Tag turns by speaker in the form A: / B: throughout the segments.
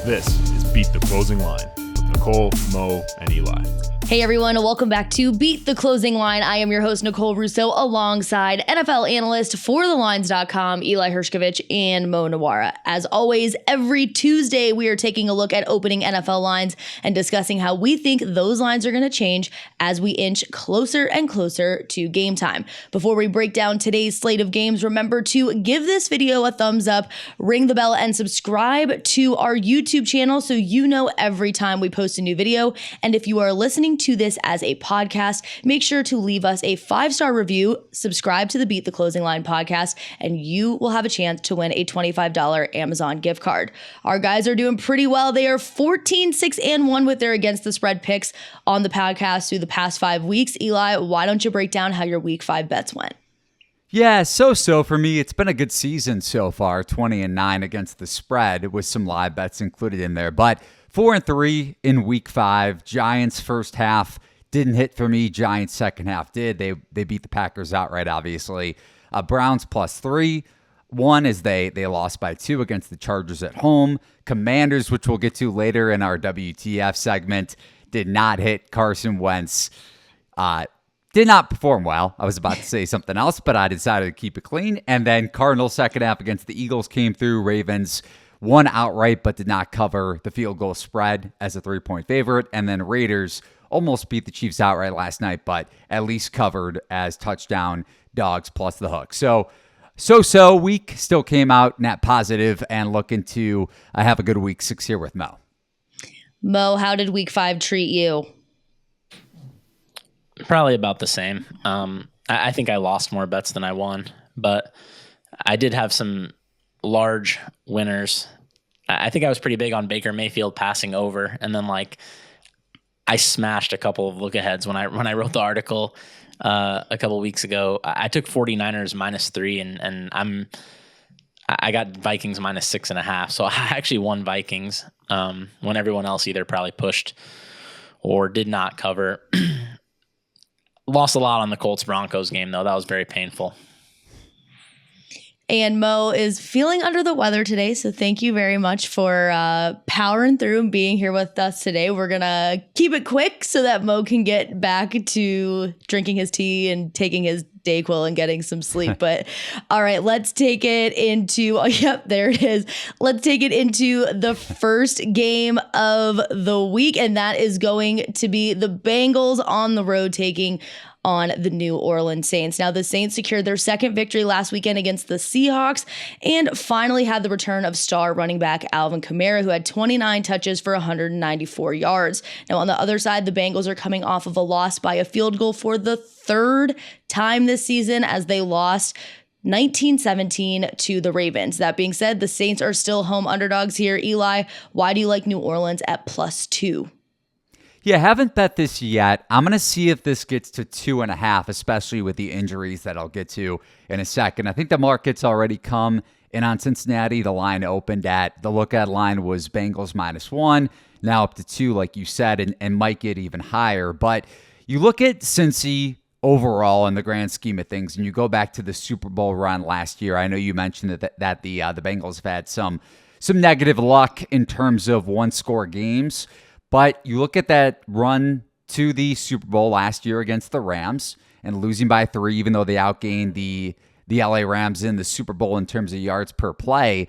A: This is Beat the Closing Line with Nicole, Mo, and Eli.
B: Hey everyone, welcome back to Beat the Closing Line. I am your host, Nicole Russo, alongside NFL analyst for TheLines.com, Eli Hershkovich, and Mo Nuwwarah. As always, every Tuesday, we are taking a look at opening NFL lines and discussing how we think those lines are going to change as we inch closer and closer to game time. Before we break down today's slate of games, remember to give this video a thumbs up, ring the bell, and subscribe to our YouTube channel so you know every time we post a new video. And if you are listening to this as a podcast, make sure to leave us a 5-star review, subscribe to the Beat the Closing Line podcast, and you will have a chance to win a $25 Amazon gift card. Our guys are doing pretty well. They are 14-6-1 with their against the spread picks on the podcast through the past 5 weeks. Eli, why don't you break down how your week 5 bets went?
C: Yeah, so for me. It's been a good season so far, 20-9 against the spread with some live bets included in there. But 4-3 in week 5. Giants first half didn't hit for me. Giants second half did. They beat the Packers outright, obviously. Browns +3. One is they lost by 2 against the Chargers at home. Commanders, which we'll get to later in our WTF segment, did not hit. Carson Wentz did not perform well. I was about to say something else, but I decided to keep it clean. And then Cardinals second half against the Eagles came through. Ravens won outright, but did not cover the field goal spread as a 3-point favorite. And then Raiders almost beat the Chiefs outright last night, but at least covered as touchdown dogs plus the hook. So week still came out net positive and looking to have a good week 6 here with Mo.
B: Mo, how did week 5 treat you?
D: Probably about the same. I think I lost more bets than I won, but I did have some large winners. I think I was pretty big on Baker Mayfield passing over, and then I smashed a couple of look aheads when I wrote the article a couple weeks ago. I took 49ers -3, and I got Vikings -6.5. So I actually won Vikings when everyone else either probably pushed or did not cover. Lost a lot on the Colts Broncos game though. That was very painful.
B: And Mo is feeling under the weather today, so thank you very much for powering through and being here with us today. We're going to keep it quick so that Mo can get back to drinking his tea and taking his Dayquil and getting some sleep. But all right, let's take it into, there it is. Let's take it into the first game of the week, and that is going to be the Bengals on the road taking on the New Orleans Saints. Now, the Saints secured their second victory last weekend against the Seahawks and finally had the return of star running back Alvin Kamara, who had 29 touches for 194 yards. Now, on the other side, the Bengals are coming off of a loss by a field goal for the third time this season as they lost 19-17 to the Ravens. That being said, the Saints are still home underdogs here. Eli, why do you like New Orleans at +2?
C: Yeah, haven't bet this yet. I'm going to see if this gets to 2.5, especially with the injuries that I'll get to in a second. I think the market's already come in on Cincinnati. The line opened at, the look-at line was Bengals -1, now up to 2, like you said, and might get even higher. But you look at Cincy overall in the grand scheme of things, and you go back to the Super Bowl run last year. I know you mentioned that the Bengals have had some negative luck in terms of one-score games. But you look at that run to the Super Bowl last year against the Rams and losing by 3, even though they outgained the LA Rams in the Super Bowl in terms of yards per play.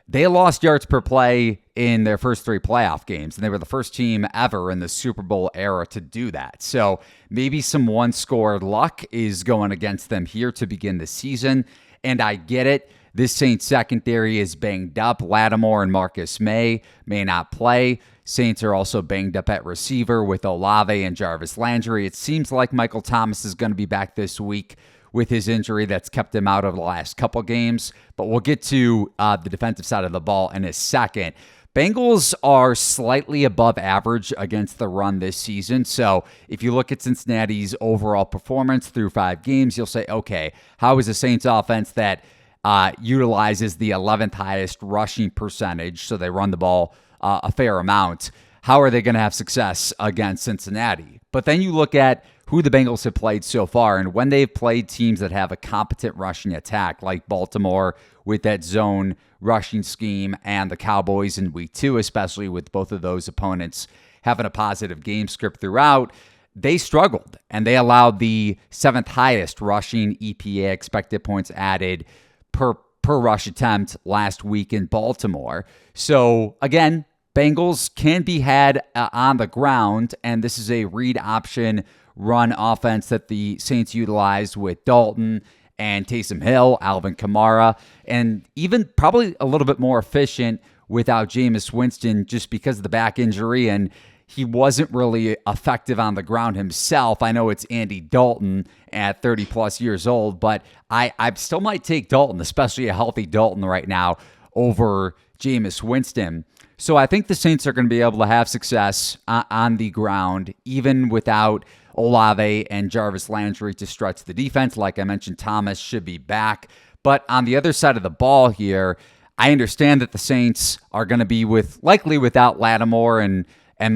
C: They lost yards per play in their first 3 playoff games, and they were the first team ever in the Super Bowl era to do that. So maybe some one-score luck is going against them here to begin the season, and I get it. This Saints secondary is banged up. Lattimore and Marcus may not play. Saints are also banged up at receiver with Olave and Jarvis Landry. It seems like Michael Thomas is going to be back this week with his injury that's kept him out of the last couple games. But we'll get to the defensive side of the ball in a second. Bengals are slightly above average against the run this season. So if you look at Cincinnati's overall performance through 5 games, you'll say, okay, how is the Saints offense that utilizes the 11th highest rushing percentage, so they run the ball a fair amount, how are they going to have success against Cincinnati? But then you look at who the Bengals have played so far, and when they've played teams that have a competent rushing attack, like Baltimore with that zone rushing scheme, and the Cowboys in week 2, especially with both of those opponents having a positive game script throughout, they struggled, and they allowed the 7th highest rushing EPA, expected points added, per rush attempt last week in Baltimore. So again, Bengals can be had on the ground, and this is a read option run offense that the Saints utilized with Dalton and Taysom Hill, Alvin Kamara, and even probably a little bit more efficient without Jameis Winston just because of the back injury, and he wasn't really effective on the ground himself. I know it's Andy Dalton at 30-plus years old, but I still might take Dalton, especially a healthy Dalton right now, over Jameis Winston. So I think the Saints are going to be able to have success on the ground, even without Olave and Jarvis Landry to stretch the defense. Like I mentioned, Thomas should be back. But on the other side of the ball here, I understand that the Saints are going to be likely without Lattimore and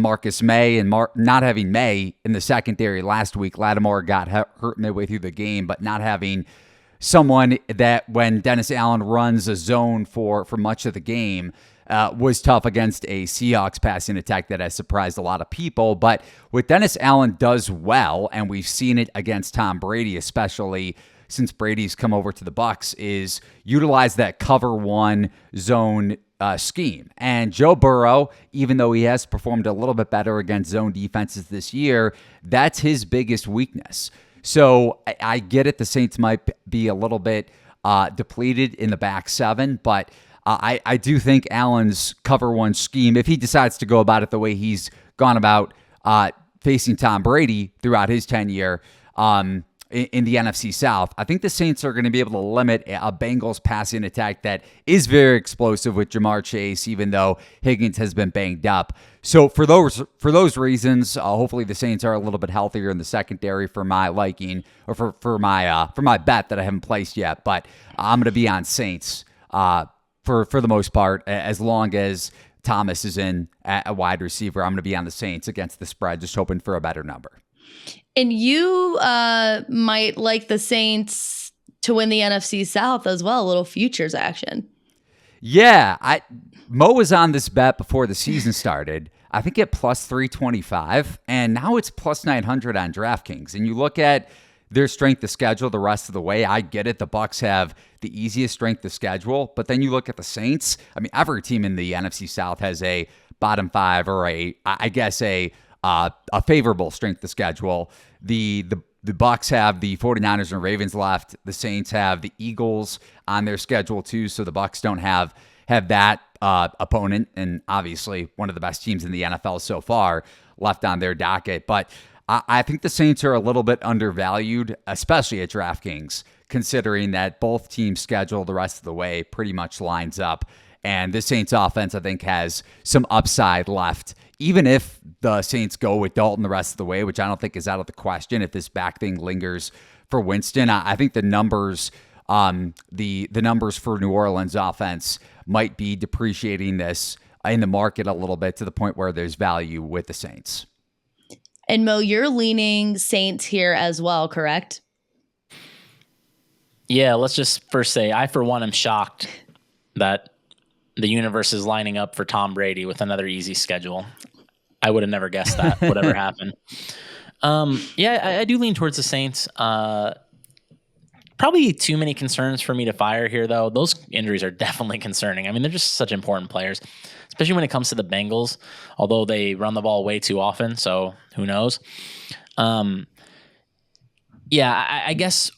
C: Marcus May, and not having May in the secondary last week. Lattimore got hurt midway through the game, but not having someone that when Dennis Allen runs a zone for much of the game was tough against a Seahawks passing attack that has surprised a lot of people. But what Dennis Allen does well, and we've seen it against Tom Brady, especially since Brady's come over to the Bucs, is utilize that cover 1 zone scheme. And Joe Burrow, even though he has performed a little bit better against zone defenses this year, that's his biggest weakness. So I get it. The Saints might be a little bit depleted in the back 7, but I do think Allen's cover 1 scheme, if he decides to go about it the way he's gone about facing Tom Brady throughout his tenure in the NFC South, I think the Saints are going to be able to limit a Bengals passing attack that is very explosive with Jamar Chase, even though Higgins has been banged up. So for those reasons, hopefully the Saints are a little bit healthier in the secondary for my liking, or for my bet that I haven't placed yet. But I'm going to be on Saints for the most part, as long as Thomas is in at a wide receiver. I'm going to be on the Saints against the spread, just hoping for a better number.
B: And you might like the Saints to win the NFC South as well, a little futures action.
C: Yeah, Mo was on this bet before the season started, I think at plus 325, and now it's plus 900 on DraftKings. And you look at their strength of schedule the rest of the way, I get it. The Bucs have the easiest strength of schedule, but then you look at the Saints. I mean, every team in the NFC South has a bottom 5 or a favorable strength of schedule. The Bucs have the 49ers and Ravens left. The Saints have the Eagles on their schedule too, so the Bucs don't have that opponent, and obviously one of the best teams in the NFL so far left on their docket. But I think the Saints are a little bit undervalued, especially at DraftKings, considering that both teams' schedule the rest of the way pretty much lines up. And the Saints offense, I think, has some upside left. Even if the Saints go with Dalton the rest of the way, which I don't think is out of the question if this back thing lingers for Winston, I think the numbers the numbers for New Orleans offense might be depreciating this in the market a little bit to the point where there's value with the Saints.
B: And Mo, you're leaning Saints here as well, correct?
D: Yeah, let's just first say I, for one, am shocked that the universe is lining up for Tom Brady with another easy schedule. I would have never guessed that would ever happen. Yeah, I do lean towards the Saints. Probably too many concerns for me to fire here, though. Those injuries are definitely concerning. I mean, they're just such important players, especially when it comes to the Bengals, although they run the ball way too often, so who knows? Yeah, I guess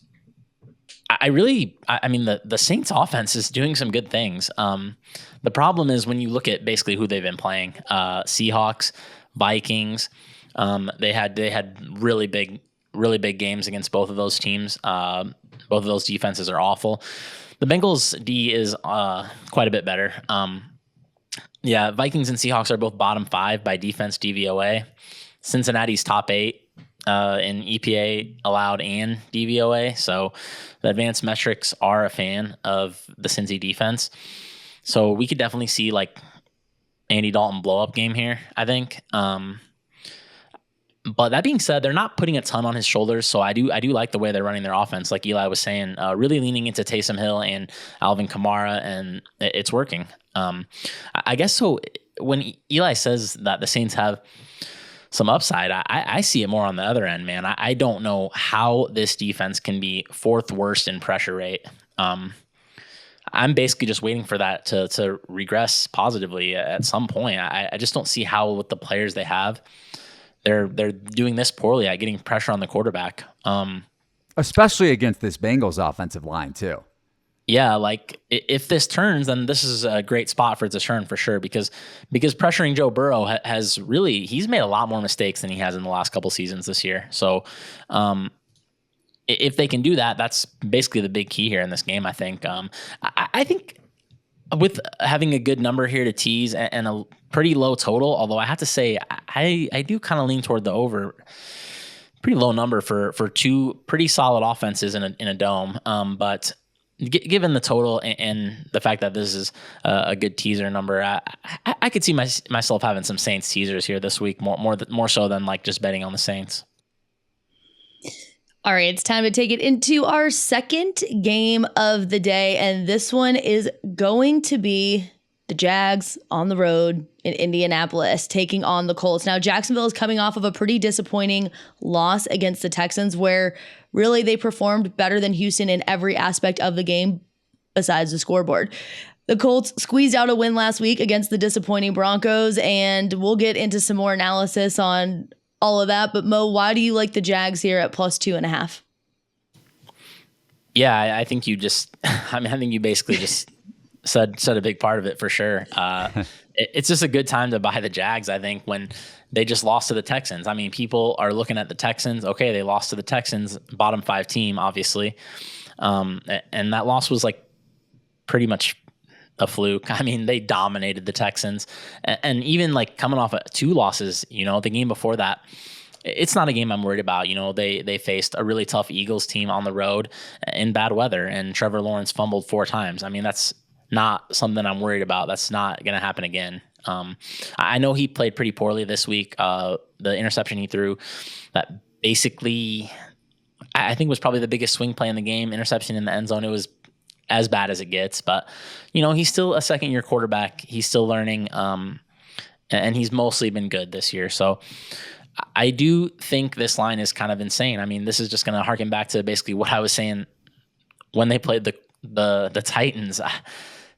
D: I mean, the Saints offense is doing some good things. The problem is when you look at basically who they've been playing, Seahawks, Vikings, they had really big games against both of those teams. Both of those defenses are awful. The Bengals D is quite a bit better. Yeah, Vikings and Seahawks are both bottom 5 by defense DVOA. Cincinnati's top 8 in EPA allowed and DVOA. So the advanced metrics are a fan of the Cincy defense. So we could definitely see like Andy Dalton blow up game here, I think. But that being said, they're not putting a ton on his shoulders, so I do like the way they're running their offense. Like Eli was saying, really leaning into Taysom Hill and Alvin Kamara, and it's working. I guess so. When Eli says that the Saints have some upside, I see it more on the other end, man. I don't know how this defense can be fourth worst in pressure rate. I'm basically just waiting for that to regress positively at some point. I just don't see how with the players they have, they're doing this poorly at getting pressure on the quarterback.
C: Especially against this Bengals offensive line too.
D: Yeah, like if this turns, then this is a great spot for it to turn for sure, because pressuring Joe Burrow has really, he's made a lot more mistakes than he has in the last couple seasons this year. So if they can do that, that's basically the big key here in this game, I think. I think with having a good number here to tease and a pretty low total, although I have to say I do kind of lean toward the over. Pretty low number for two pretty solid offenses in a dome, but given the total and the fact that this is a good teaser number, I could see myself having some Saints teasers here this week, more so than like just betting on the Saints.
B: All right, it's time to take it into our second game of the day, and this one is going to be the Jags on the road in Indianapolis taking on the Colts. Now, Jacksonville is coming off of a pretty disappointing loss against the Texans, where really they performed better than Houston in every aspect of the game besides the scoreboard. The Colts squeezed out a win last week against the disappointing Broncos, and we'll get into some more analysis on all of that. But Mo, why do you like the Jags here at +2.5?
D: Yeah, I think you just, I think you basically just said a big part of it for sure. It's just a good time to buy the Jags, I think, when they just lost to the Texans. I mean, people are looking at the Texans. Okay, they lost to the Texans, bottom 5 team, obviously. And that loss was like pretty much a fluke. I mean, they dominated the Texans. And even like coming off of 2 losses, the game before that, it's not a game I'm worried about. They faced a really tough Eagles team on the road in bad weather, and Trevor Lawrence fumbled 4 times. I mean, that's not something I'm worried about. That's not going to happen again. I know he played pretty poorly this week. The interception he threw that basically, I think was probably the biggest swing play in the game, interception in the end zone. It was as bad as it gets, but he's still a second-year quarterback. He's still learning, and he's mostly been good this year. So I do think this line is kind of insane. I mean, this is just going to harken back to basically what I was saying when they played the Titans.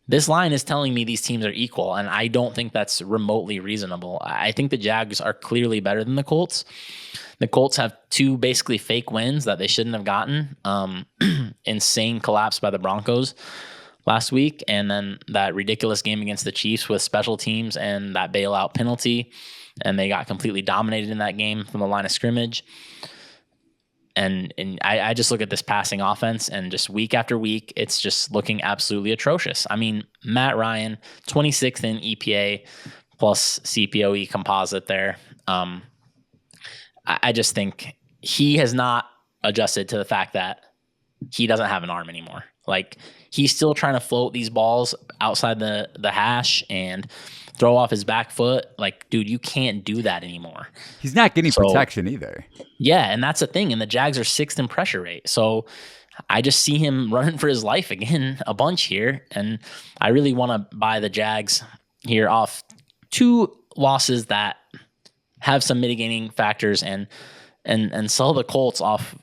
D: This line is telling me these teams are equal, and I don't think that's remotely reasonable. I think the Jags are clearly better than the Colts. The Colts have 2 basically fake wins that they shouldn't have gotten. Insane collapse by the Broncos last week, and then that ridiculous game against the Chiefs with special teams and that bailout penalty, and they got completely dominated in that game from the line of scrimmage. And I just look at this passing offense, and just week after week, it's just looking absolutely atrocious. I mean, Matt Ryan, 26th in EPA plus CPOE composite there. I just think he has not adjusted to the fact that he doesn't have an arm anymore. Like, he's still trying to float these balls outside the hash and throw off his back foot. Like, dude, you can't do that anymore.
C: He's not getting protection either.
D: Yeah, and that's the thing. And the Jags are 6th in pressure rate. So I just see him running for his life again a bunch here. And I really want to buy the Jags here off 2 losses that have some mitigating factors, and sell the Colts off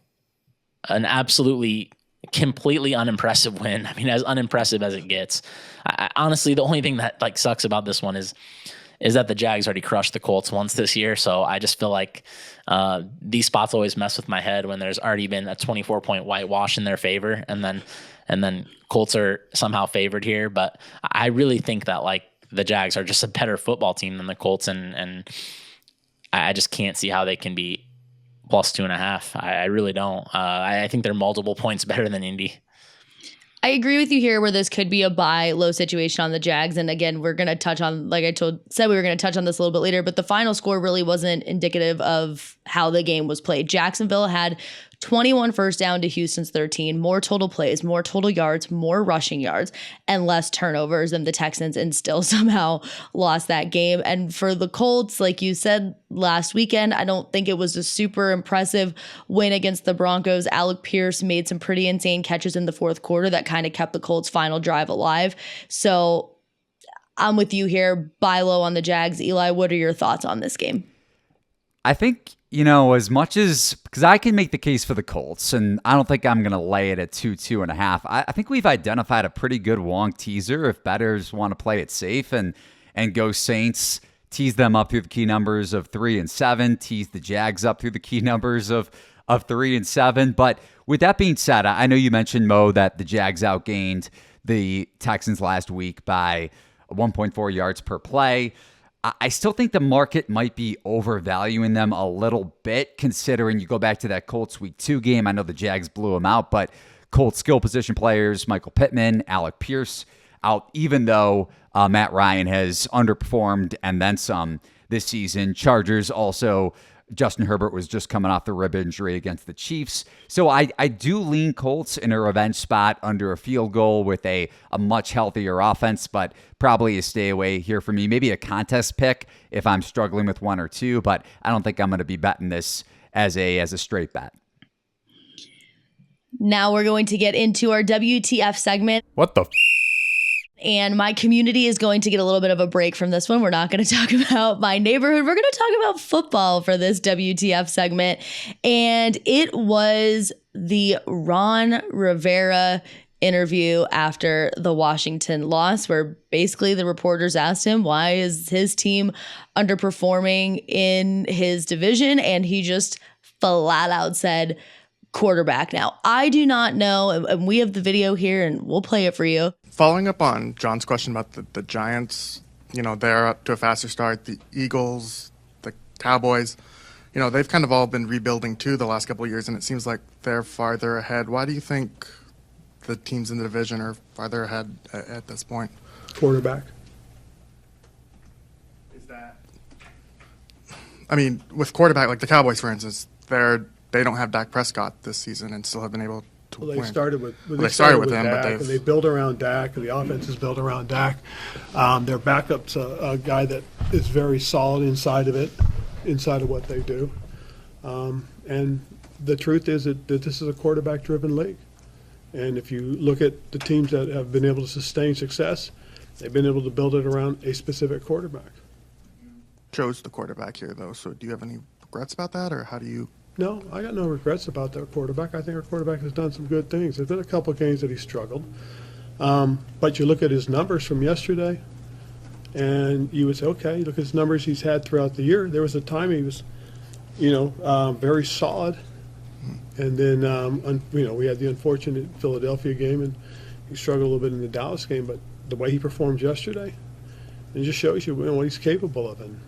D: an absolutely completely unimpressive win. I mean, as unimpressive as it gets. Honestly, the only thing that like sucks about this one is that the Jags already crushed the Colts once this year. So I just feel like these spots always mess with my head when there's already been a 24-point whitewash in their favor, and then Colts are somehow favored here. But I really think that like the Jags are just a better football team than the Colts, and I just can't see how they can be +2.5. I really don't. I think they're multiple points better than Indy.
B: I agree with you here where this could be a buy low situation on the Jags. And again, we're going to touch on, like I said, we were going to touch on this a little bit later, but the final score really wasn't indicative of how the game was played. Jacksonville had 21 first down to Houston's 13, more total plays, more total yards, more rushing yards, and less turnovers than the Texans, and still somehow lost that game. And for the Colts, like you said last weekend, I don't think it was a super impressive win against the Broncos. Alec Pierce made some pretty insane catches in the fourth quarter that kind of kept the Colts' final drive alive. So I'm with you here. Buy low on the Jags. Eli, what are your thoughts on this game?
C: I think, as much as, because I can make the case for the Colts, and I don't think I'm going to lay it at 2.5. I think we've identified a pretty good Wong teaser if bettors want to play it safe and go Saints, tease them up through the key numbers of 3 and 7, tease the Jags up through the key numbers of 3 and 7. But with that being said, I know you mentioned, Mo, that the Jags outgained the Texans last week by 1.4 yards per play. I still think the market might be overvaluing them a little bit, considering you go back to that Colts Week 2 game. I know the Jags blew them out, but Colts skill position players, Michael Pittman, Alec Pierce out, even though Matt Ryan has underperformed and then some this season. Chargers also, Justin Herbert was just coming off the rib injury against the Chiefs. So I do lean Colts in a revenge spot under a field goal with a much healthier offense, but probably a stay away here for me. Maybe a contest pick if I'm struggling with one or two, but I don't think I'm going to be betting this as a straight bet.
B: Now we're going to get into our WTF segment.
A: What the
B: And my community is going to get a little bit of a break from this one. We're not going to talk about my neighborhood. We're going to talk about football for this WTF segment. And it was the Ron Rivera interview after the Washington loss, where basically the reporters asked him why is his team underperforming in his division, and he just flat out said quarterback. Now, I do not know, and we have the video here and we'll play it for you.
E: Following up on John's question about the Giants, they're up to a faster start. The Eagles, the Cowboys, they've kind of all been rebuilding too the last couple of years, and it seems like they're farther ahead. Why do you think the teams in the division are farther ahead at this point?
F: Quarterback.
E: Is that? I mean, with quarterback, like the Cowboys, for instance, they don't have Dak Prescott this season and still have been able to win.
F: They started with
E: him,
F: Dak,
E: but
F: and they build around Dak, and the offense is built around Dak. Their backup's a guy that is very solid inside of what they do. And the truth is that this is a quarterback-driven league. And if you look at the teams that have been able to sustain success, they've been able to build it around a specific quarterback.
E: Chose the quarterback here, though, so do you have any regrets about that, or how do you?
F: No, I got no regrets about their quarterback. I think our quarterback has done some good things. There's been a couple of games that he struggled. But you look at his numbers from yesterday, and you would say, okay, look at his numbers he's had throughout the year. There was a time he was, very solid. And then, we had the unfortunate Philadelphia game, and he struggled a little bit in the Dallas game. But the way he performed yesterday, it just shows you what he's capable of. And,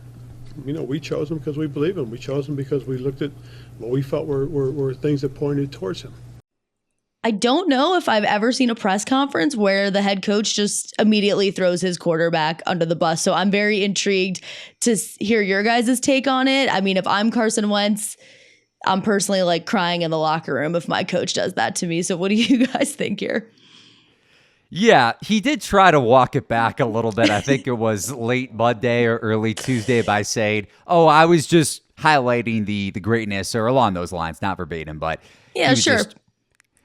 F: we chose him because we believe him. We chose him because we looked at what we felt were things that pointed towards him.
B: I don't know if I've ever seen a press conference where the head coach just immediately throws his quarterback under the bus. So I'm very intrigued to hear your guys' take on it. I mean, if I'm Carson Wentz, I'm personally crying in the locker room if my coach does that to me. So what do you guys think here?
C: Yeah, he did try to walk it back a little bit. I think it was late Monday or early Tuesday by saying, I was just highlighting the greatness, or along those lines, not verbatim, but
B: yeah, sure.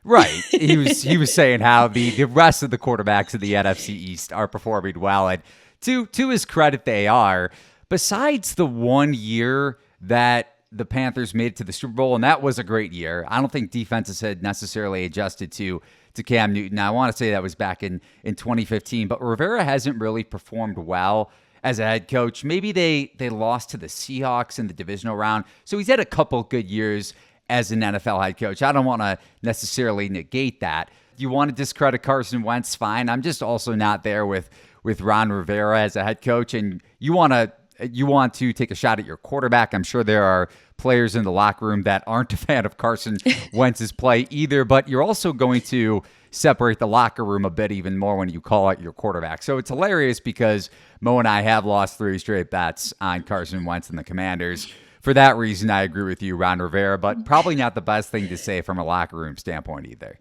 C: Right. He was saying how the rest of the quarterbacks of the NFC East are performing well. And to his credit, they are. Besides the 1 year that the Panthers made it to the Super Bowl, and that was a great year. I don't think defenses had necessarily adjusted to Cam Newton. Now, I want to say that was back in 2015, but Rivera hasn't really performed well as a head coach. Maybe they lost to the Seahawks in the divisional round. So he's had a couple good years as an NFL head coach. I don't want to necessarily negate that. You want to discredit Carson Wentz, fine. I'm just also not there with Ron Rivera as a head coach, and you want to take a shot at your quarterback. I'm sure there are players in the locker room that aren't a fan of Carson Wentz's play either, but you're also going to separate the locker room a bit even more when you call out your quarterback. So it's hilarious because Mo and I have lost 3 straight bets on Carson Wentz and the Commanders for that reason, I agree with you, Ron Rivera, but probably not the best thing to say from a locker room standpoint either.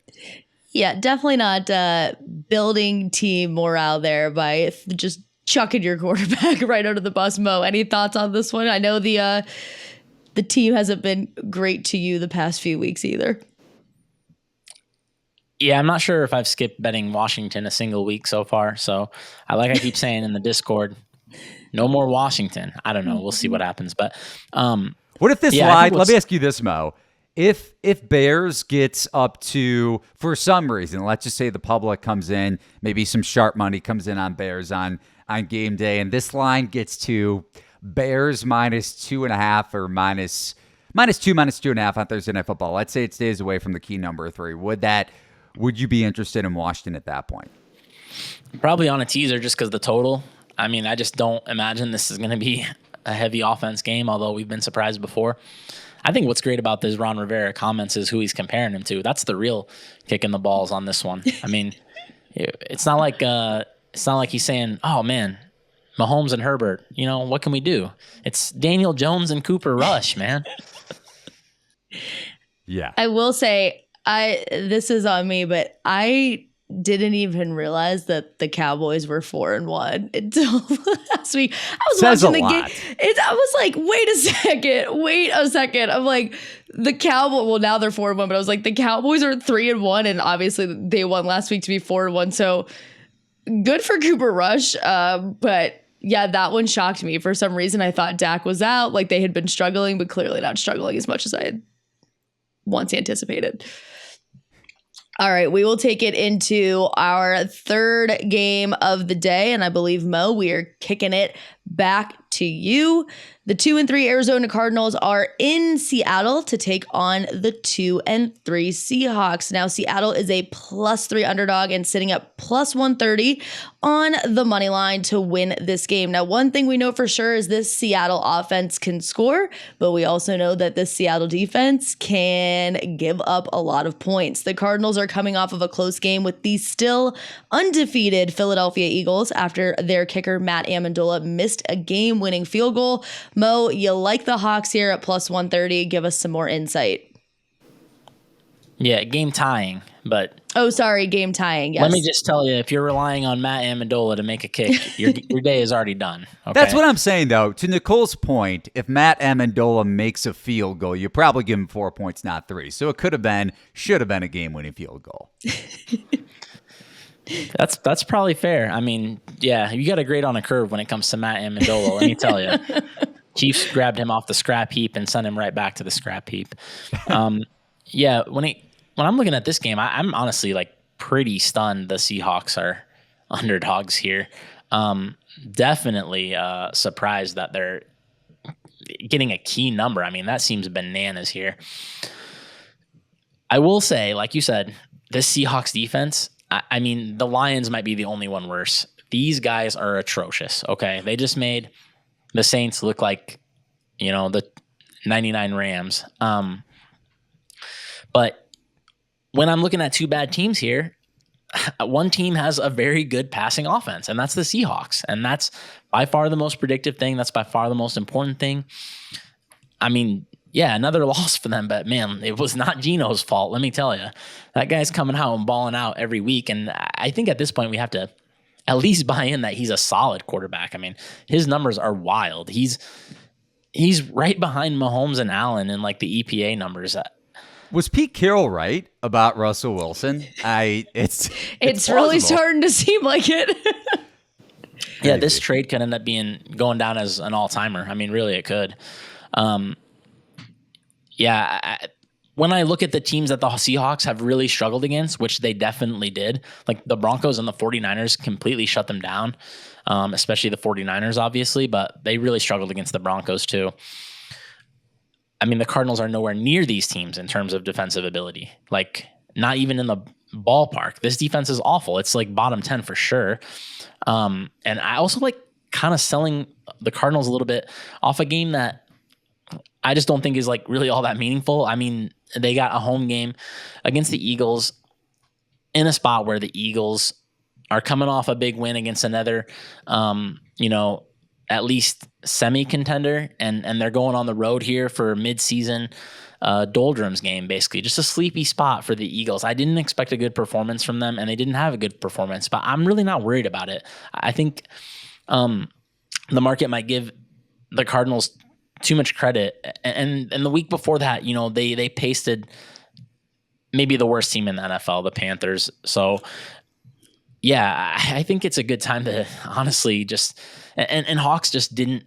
B: Yeah, definitely not building team morale there by just chucking your quarterback right under the bus. Mo, any thoughts on this one? I know the team hasn't been great to you the past few weeks either.
D: Yeah, I'm not sure if I've skipped betting Washington a single week so far. So I keep saying in the Discord, no more Washington. I don't know. We'll see what happens. But
C: what if this line? Let me ask you this, Mo. If Bears gets up to, for some reason, let's just say the public comes in, maybe some sharp money comes in on Bears on game day, and this line gets to Bears -2.5 or minus 2, -2.5 on Thursday Night Football. Let's say it stays away from the key number 3. Would you be interested in Washington at that point?
D: Probably on a teaser just because the total. I mean, I just don't imagine this is going to be a heavy offense game, although we've been surprised before. I think what's great about this Ron Rivera comments is who he's comparing him to. That's the real kick in the balls on this one. I mean, it's not like he's saying, "Oh man, Mahomes and Herbert, what can we do?" It's Daniel Jones and Cooper Rush, man.
C: Yeah.
B: I will say, this is on me, but I didn't even realize that the Cowboys were 4-1 until last week. I was watching the game. I was like, wait a second. I'm like, the Cowboys, well, now they're 4-1, but I was like, the Cowboys are 3-1, and obviously they won last week to be 4-1. So good for Cooper Rush. But yeah, that one shocked me. For some reason, I thought Dak was out. Like they had been struggling, but clearly not struggling as much as I had once anticipated. All right, we will take it into our third game of the day, and I believe, Mo, we are kicking it back to you. The 2-3 Arizona Cardinals are in Seattle to take on the 2-3 Seahawks. Now, Seattle is a +3 underdog and sitting at +130 on the money line to win this game. Now, one thing we know for sure is this Seattle offense can score, but we also know that this Seattle defense can give up a lot of points. The Cardinals are coming off of a close game with the still undefeated Philadelphia Eagles after their kicker Matt Amendola missed a game-winning field goal. Mo, you like the Hawks here at +130. Give us some more insight.
D: Yeah, game tying, but...
B: Oh, sorry, game tying, yes.
D: Let me just tell you, if you're relying on Matt Amendola to make a kick, your day is already done. Okay?
C: That's what I'm saying, though. To Nicole's point, if Matt Amendola makes a field goal, you probably give him 4 points, not 3. So it should have been a game-winning field goal.
D: That's probably fair. I mean, yeah, you got a grade on a curve when it comes to Matt Amendola, let me tell you. Chiefs grabbed him off the scrap heap and sent him right back to the scrap heap. Yeah, when I'm looking at this game, I'm honestly like pretty stunned the Seahawks are underdogs here. Definitely surprised that they're getting a key number. I mean, that seems bananas here. I will say, like you said, this Seahawks defense, I mean, the Lions might be the only one worse. These guys are atrocious, okay? They just made the Saints look like, the 99 Rams. But when I'm looking at two bad teams here, one team has a very good passing offense, and that's the Seahawks. And that's by far the most predictive thing. That's by far the most important thing. I mean, yeah, another loss for them, but man, it was not Geno's fault. Let me tell you, that guy's coming out and balling out every week. And I think at this point we have to at least buy in that he's a solid quarterback. I mean, his numbers are wild. He's right behind Mahomes and Allen in like the EPA numbers.
C: Was Pete Carroll right about Russell Wilson? It's
B: really starting to seem like it.
D: Yeah, this trade could end up going down as an all-timer. I mean, really, it could. When I look at the teams that the Seahawks have really struggled against, which they definitely did, like the Broncos and the 49ers completely shut them down, especially the 49ers, obviously, but they really struggled against the Broncos too. I mean, the Cardinals are nowhere near these teams in terms of defensive ability, like not even in the ballpark. This defense is awful. It's like bottom 10 for sure. And I also like kind of selling the Cardinals a little bit off a game that I just don't think is like really all that meaningful. I mean, they got a home game against the Eagles in a spot where the Eagles are coming off a big win against another, at least semi-contender, and they're going on the road here for a mid-season doldrums game, basically. Just a sleepy spot for the Eagles. I didn't expect a good performance from them, and they didn't have a good performance, but I'm really not worried about it. I think the market might give the Cardinals too much credit. And the week before that, they pasted maybe the worst team in the NFL, the Panthers. So yeah, I think it's a good time to honestly just, and Hawks just didn't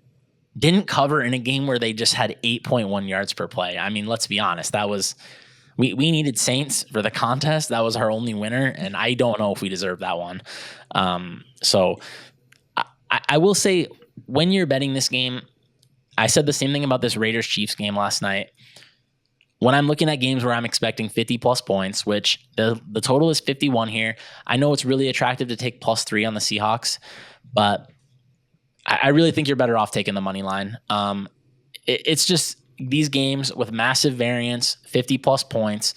D: cover in a game where they just had 8.1 yards per play. I mean, let's be honest. That was, we needed Saints for the contest. That was our only winner. And I don't know if we deserve that one. So I will say, when you're betting this game, I said the same thing about this Raiders-Chiefs game last night. When I'm looking at games where I'm expecting 50-plus points, which the total is 51 here, I know it's really attractive to take +3 on the Seahawks, but I really think you're better off taking the money line. It's just these games with massive variance, 50-plus points,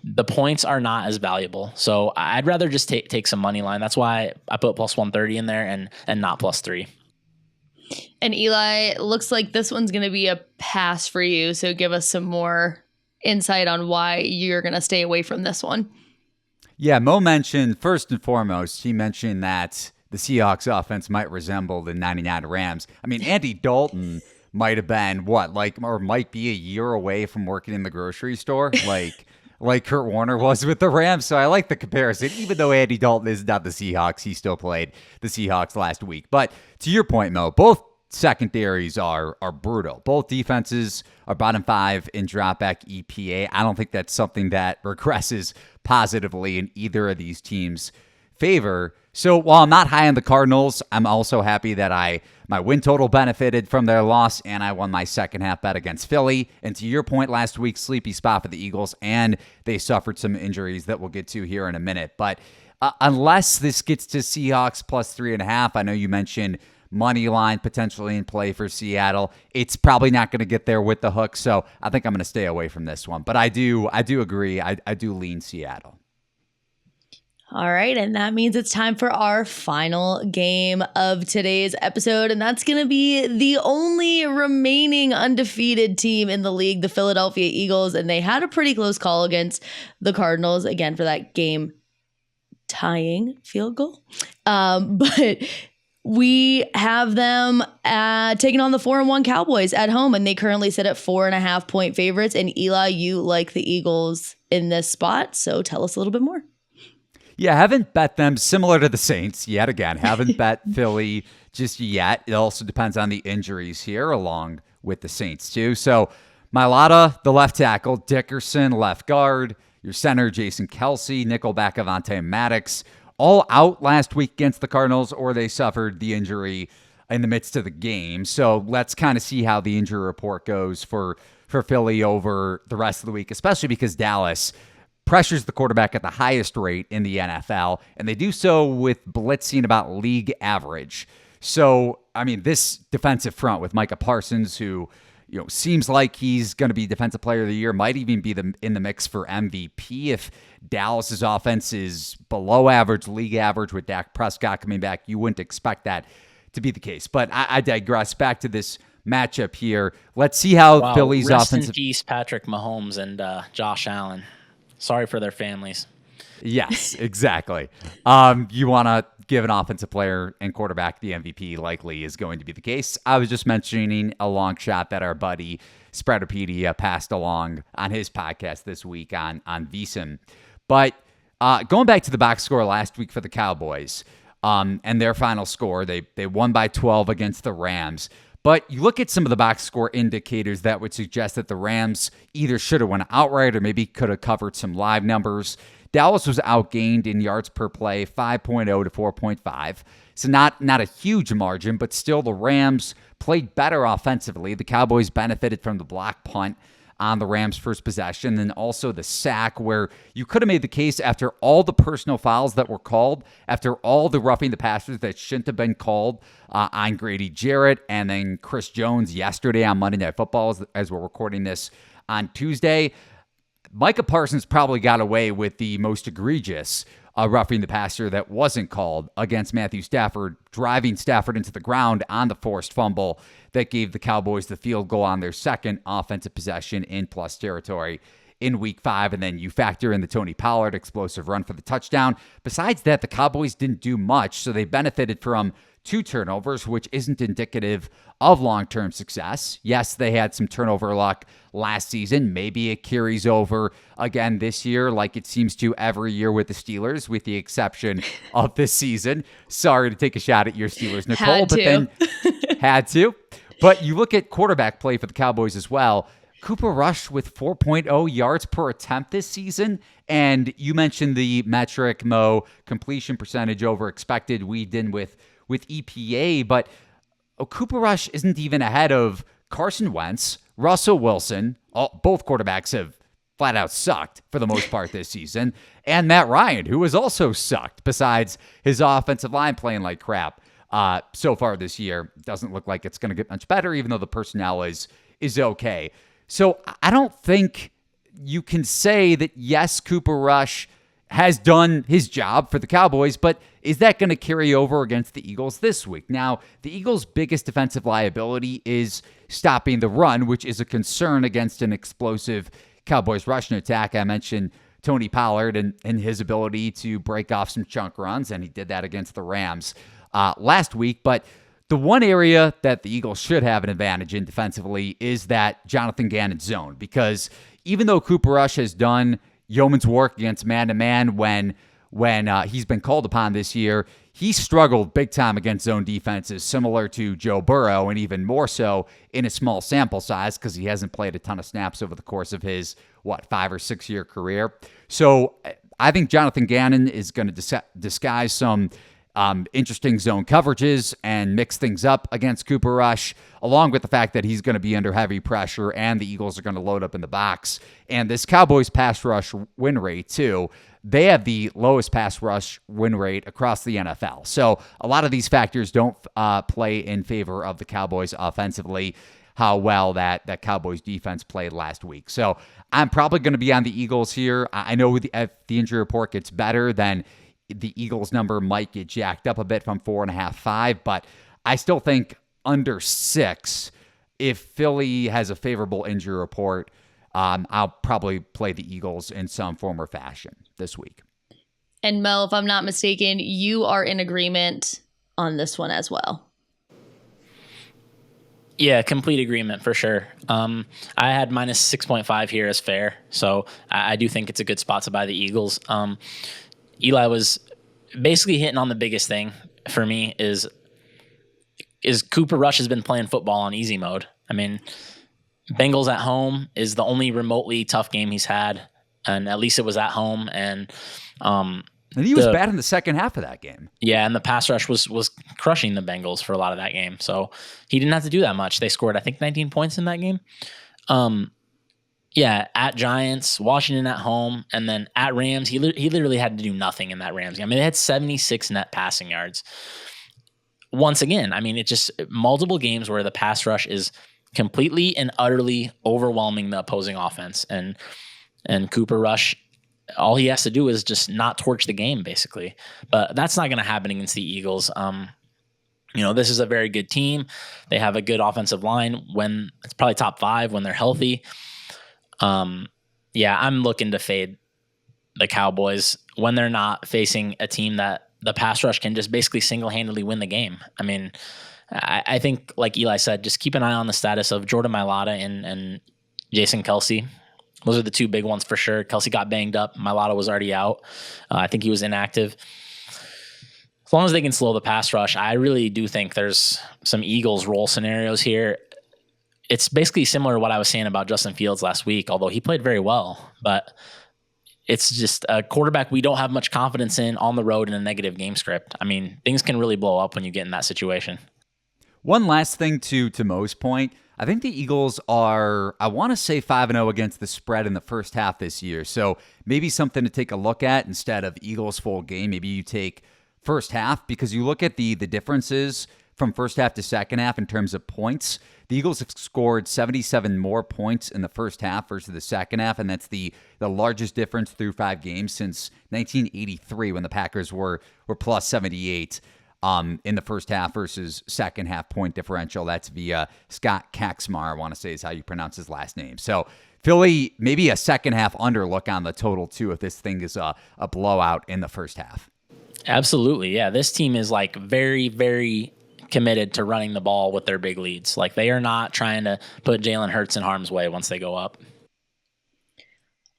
D: the points are not as valuable. So I'd rather just take some money line. That's why I put +130 in there and not +3.
B: And Eli, looks like this one's going to be a pass for you. So give us some more insight on why you're going to stay away from this one.
C: Yeah, Mo mentioned, first and foremost, he mentioned that the Seahawks offense might resemble the 99 Rams. I mean, Andy Dalton might have been, or might be a year away from working in the grocery store, like Kurt Warner was with the Rams. So I like the comparison. Even though Andy Dalton is not the Seahawks, he still played the Seahawks last week. But to your point, Mo, both secondaries are brutal. Both defenses are bottom 5 in dropback EPA. I don't think that's something that regresses positively in either of these teams' favor. So while I'm not high on the Cardinals, I'm also happy that my win total benefited from their loss, and I won my second half bet against Philly. And to your point last week, sleepy spot for the Eagles, and they suffered some injuries that we'll get to here in a minute. But unless this gets to Seahawks +3.5, I know you mentioned money line potentially in play for Seattle. It's probably not going to get there with the hook, so I think I'm going to stay away from this one. But I do agree. I do lean Seattle.
B: All right, and that means it's time for our final game of today's episode, and that's going to be the only remaining undefeated team in the league, the Philadelphia Eagles, and they had a pretty close call against the Cardinals, again, for that game-tying field goal. But we have them taking on the 4-1 Cowboys at home, and they currently sit at 4.5-point favorites, and Eli, you like the Eagles in this spot, so tell us a little bit more.
C: Yeah, haven't bet them, similar to the Saints yet again. Haven't bet Philly just yet. It also depends on the injuries here, along with the Saints too. So Mailata, the left tackle, Dickerson, left guard, your center, Jason Kelce, nickelback Avonte Maddox, all out last week against the Cardinals, or they suffered the injury in the midst of the game. So let's kind of see how the injury report goes for Philly over the rest of the week, especially because Dallas pressures the quarterback at the highest rate in the NFL, and they do so with blitzing about league average. So, I mean, this defensive front with Micah Parsons, who seems like he's going to be Defensive Player of the Year, might even be in the mix for MVP if Dallas's offense is below average, league average with Dak Prescott coming back. You wouldn't expect that to be the case. But I digress. Back to this matchup here. Let's see how Philly's
D: rest
C: offensive.
D: in peace, Patrick Mahomes and Josh Allen. Sorry for their families.
C: Yes, exactly. You want to give an offensive player and quarterback the MVP, likely is going to be the case. I was just mentioning a long shot that our buddy Spreadopedia passed along on his podcast this week on VSiN. But going back to the box score last week for the Cowboys and their final score, they won by 12 against the Rams. But you look at some of the box score indicators that would suggest that the Rams either should have won outright or maybe could have covered some live numbers. Dallas was outgained in yards per play, 5.0 to 4.5. So not a huge margin, but still the Rams played better offensively. The Cowboys benefited from the block punt on the Rams' first possession, and also the sack, where you could have made the case after all the personal fouls that were called, after all the roughing the passers that shouldn't have been called on Grady Jarrett and then Chris Jones yesterday on Monday Night Football, as we're recording this on Tuesday. Micah Parsons probably got away with the most egregious roughing the passer that wasn't called against Matthew Stafford, driving Stafford into the ground on the forced fumble that gave the Cowboys the field goal on their second offensive possession in plus territory in week 5. And then you factor in the Tony Pollard explosive run for the touchdown. Besides that, the Cowboys didn't do much, so they benefited from 2 turnovers, which isn't indicative of long-term success. Yes, they had some turnover luck last season. Maybe it carries over again this year, like it seems to every year with the Steelers, with the exception of this season. Sorry to take a shot at your Steelers, Nicole, but then had to. But you look at quarterback play for the Cowboys as well. Cooper Rush with 4.0 yards per attempt this season. And you mentioned the metric, Mo, completion percentage over expected. We did with EPA, but Cooper Rush isn't even ahead of Carson Wentz, Russell Wilson. Both quarterbacks have flat out sucked for the most part this season, and Matt Ryan, who has also sucked besides his offensive line playing like crap so far this year. Doesn't look like it's going to get much better, even though the personnel is okay. So I don't think you can say that, yes, Cooper Rush has done his job for the Cowboys, but is that going to carry over against the Eagles this week? Now, the Eagles' biggest defensive liability is stopping the run, which is a concern against an explosive Cowboys rushing attack. I mentioned Tony Pollard and his ability to break off some chunk runs, and he did that against the Rams last week. But the one area that the Eagles should have an advantage in defensively is that Jonathan Gannon zone, because even though Cooper Rush has done yeoman's work against man-to-man when he's been called upon this year, he struggled big time against zone defenses, similar to Joe Burrow, and even more so in a small sample size because he hasn't played a ton of snaps over the course of his, 5 or 6 year career. So I think Jonathan Gannon is going to disguise some interesting zone coverages and mix things up against Cooper Rush, along with the fact that he's going to be under heavy pressure and the Eagles are going to load up in the box. And this Cowboys pass rush win rate, too, they have the lowest pass rush win rate across the NFL. So a lot of these factors don't play in favor of the Cowboys offensively, how well that Cowboys defense played last week. So I'm probably going to be on the Eagles here. I know if the injury report gets better, then the Eagles number might get jacked up a bit from 4.5, 5, but I still think under 6, if Philly has a favorable injury report, I'll probably play the Eagles in some form or fashion this week.
B: And Mo, if I'm not mistaken, you are in agreement on this one as well.
D: Yeah, complete agreement for sure. I had minus 6.5 here as fair, so I do think it's a good spot to buy the Eagles. Eli was basically hitting on the biggest thing for me is Cooper Rush has been playing football on easy mode. I mean, Bengals at home is the only remotely tough game he's had, and at least it was at home. And
C: he was bad in the second half of that game.
D: Yeah, and the pass rush was crushing the Bengals for a lot of that game. So he didn't have to do that much. They scored, I think, 19 points in that game. Yeah, at Giants, Washington at home, and then at Rams, he literally had to do nothing in that Rams game. I mean, they had 76 net passing yards. Once again, I mean, it's just multiple games where the pass rush is completely and utterly overwhelming the opposing offense. And Cooper Rush, all he has to do is just not torch the game, basically. But that's not going to happen against the Eagles. This is a very good team. They have a good offensive line when it's probably top 5 when they're healthy. I'm looking to fade the Cowboys when they're not facing a team that the pass rush can just basically single-handedly win the game. I mean, I think, like Eli said, just keep an eye on the status of Jordan Mailata and Jason Kelce. Those are the 2 big ones for sure. Kelce got banged up. Mailata was already out. I think he was inactive. As long as they can slow the pass rush, I really do think there's some Eagles roll scenarios here. It's basically similar to what I was saying about Justin Fields last week, although he played very well. But it's just a quarterback we don't have much confidence in on the road in a negative game script. I mean, things can really blow up when you get in that situation.
C: One last thing to Mo's point. I think the Eagles are, I want to say 5-0 against the spread in the first half this year. So maybe something to take a look at instead of Eagles full game. Maybe you take first half, because you look at the differences from first half to second half in terms of points. The Eagles have scored 77 more points in the first half versus the second half, and that's the largest difference through 5 games since 1983 when the Packers were plus 78 in the first half versus second half point differential. That's via Scott Kaczmar, I want to say is how you pronounce his last name. So Philly, maybe a second half underlook on the total too if this thing is a blowout in the first half.
D: Absolutely, yeah. This team is like very, very committed to running the ball with their big leads. Like they are not trying to put Jalen Hurts in harm's way once they go up.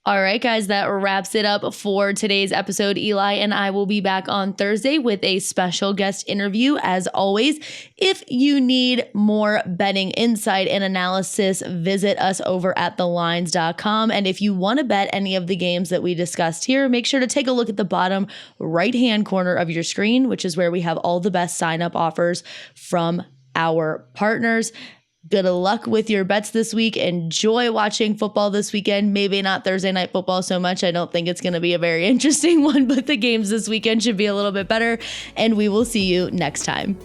B: All right, guys, that wraps it up for today's episode. Eli and I will be back on Thursday with a special guest interview. As always, if you need more betting insight and analysis, visit us over at TheLines.com. And if you want to bet any of the games that we discussed here, make sure to take a look at the bottom right-hand corner of your screen, which is where we have all the best sign-up offers from our partners. Good luck with your bets this week. Enjoy watching football this weekend. Maybe not Thursday night football so much. I don't think it's going to be a very interesting one, but the games this weekend should be a little bit better. And we will see you next time.